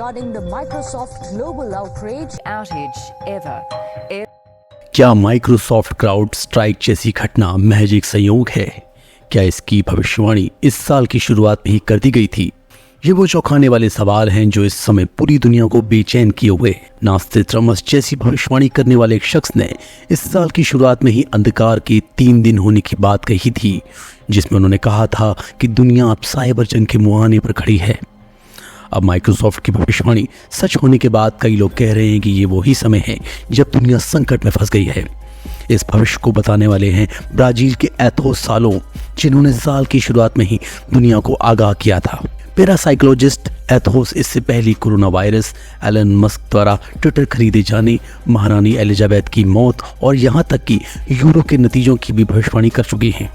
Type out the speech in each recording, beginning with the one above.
regarding the Microsoft global outage ever. क्या Microsoft crowd strike जैसी घटना महज एक संयोग है? क्या इसकी भविष्यवाणी इस साल की शुरुआत में ही कर दी गई थी? ये वो चौंकाने वाले सवाल हैं जो इस समय पूरी दुनिया को बेचैन किए हुए। नास्ट्राडामस जैसी भविष्यवाणी करने वाले एक शख्स ने इस साल की शुरुआत में ही अंधकार के 3 दिन होने की बात कही थी, जिसमें उन्होंने कहा था कि दुनिया अब साइबर जंग के मुहाने पर खड़ी है। अब माइक्रोसॉफ्ट की भविष्यवाणी सच होने के बाद कई लोग कह रहे हैं कि ये वही समय है जब दुनिया संकट में फंस गई है। इस भविष्य को बताने वाले हैं ब्राजील के एथोस सालों, जिन्होंने साल की शुरुआत में ही दुनिया को आगाह किया था। पैरासाइकोलॉजिस्ट एथोस इससे पहले कोरोना वायरस, एलन मस्क द्वारा ट्विटर खरीदे जाने, महारानी एलिजाबेथ की मौत और यहाँ तक कि यूरो के नतीजों की भी भविष्यवाणी कर चुकी हैं।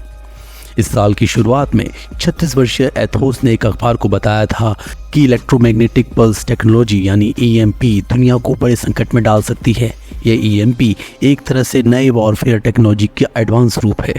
इस साल की शुरुआत में 36 वर्षीय एथोस ने एक अखबार को बताया था कि इलेक्ट्रोमैग्नेटिक पल्स टेक्नोलॉजी यानी EMP दुनिया को बड़े संकट में डाल सकती है। यह EMP एक तरह से नए वॉरफेयर टेक्नोलॉजी का एडवांस रूप है।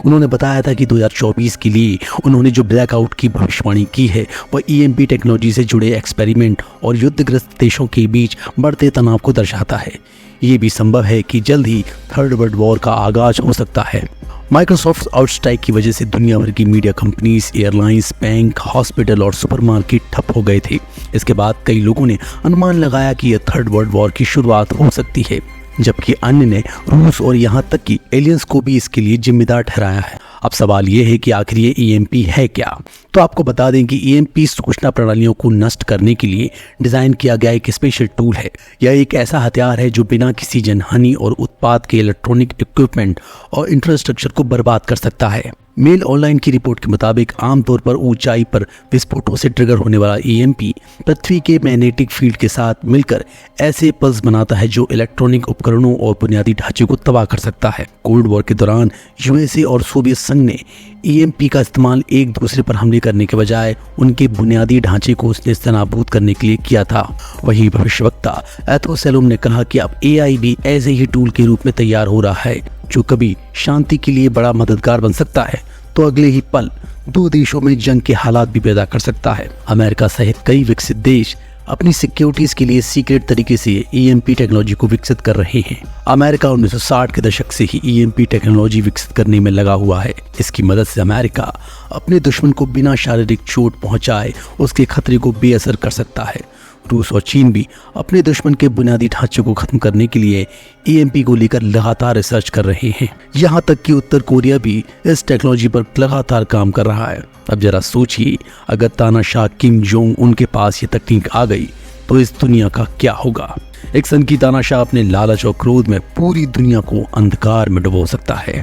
उन्होंने बताया था कि 2024 के लिए उन्होंने जो ब्लैकआउट की भविष्यवाणी की है वह EMP टेक्नोलॉजी से जुड़े एक्सपेरिमेंट और युद्धग्रस्त देशों के बीच बढ़ते तनाव को दर्शाता है। ये भी संभव है कि जल्द ही थर्ड वर्ल्ड वॉर का आगाज हो सकता है। माइक्रोसॉफ्ट आउटस्ट्राइक की वजह से दुनिया भर की media companies, airlines, bank, hospital और सुपरमार्केट ठप हो गए थे। इसके बाद कई लोगों ने अनुमान लगाया कि यह थर्ड वर्ल्ड वॉर की शुरुआत हो सकती है, जबकि अन्य ने रूस और यहाँ तक कि एलियंस को भी इसके लिए जिम्मेदार ठहराया है। अब सवाल ये है कि आखिर ये EMP है क्या? तो आपको बता दें कि EMP सूचना प्रणालियों को नष्ट करने के लिए डिज़ाइन किया गया एक स्पेशल टूल है। यह एक ऐसा हथियार है जो बिना किसी जनहानि और उत्पाद के इलेक्ट्रॉनिक इक्विपमेंट और इंफ्रास्ट्रक्चर को बर्बाद कर सकता है। मेल ऑनलाइन की रिपोर्ट के मुताबिक आमतौर पर ऊंचाई पर विस्फोटों से ट्रिगर होने वाला EMP पृथ्वी के मैग्नेटिक फील्ड के साथ मिलकर ऐसे पल्स बनाता है जो इलेक्ट्रॉनिक उपकरणों और बुनियादी ढांचे को तबाह कर सकता है। कोल्ड वॉर के दौरान USA और सोवियत संघ ने EMP का इस्तेमाल एक दूसरे पर हमले करने के बजाय उनके बुनियादी ढांचे को नेस्तनाबूद करने के लिए किया था। वही भविष्यवक्ता एथोस ने कहा कि अब AI भी ऐसे ही टूल के रूप में तैयार हो रहा है जो कभी शांति के लिए बड़ा मददगार बन सकता है तो अगले ही पल 2 देशों में जंग के हालात भी पैदा कर सकता है। अमेरिका सहित कई विकसित देश अपनी सिक्योरिटीज के लिए सीक्रेट तरीके से EMP टेक्नोलॉजी को विकसित कर रहे हैं। अमेरिका 1960 के दशक से ही EMP टेक्नोलॉजी विकसित करने में लगा हुआ है। इसकी मदद से अमेरिका अपने दुश्मन को बिना शारीरिक चोट पहुंचाए उसके खतरे को बेअसर कर सकता है। रूस और चीन भी अपने दुश्मन के बुनियादी ढांचे को खत्म करने के लिए EMP को लेकर लगातार रिसर्च कर रहे हैं। यहाँ तक कि उत्तर कोरिया भी इस टेक्नोलॉजी पर लगातार काम कर रहा है। अब जरा सोचिए, अगर तानाशाह किम जोंग उनके पास ये तकनीक आ गई तो इस दुनिया का क्या होगा? एक सनकी तानाशाह अपने लालच और क्रोध में पूरी दुनिया को अंधकार में डुबो सकता है।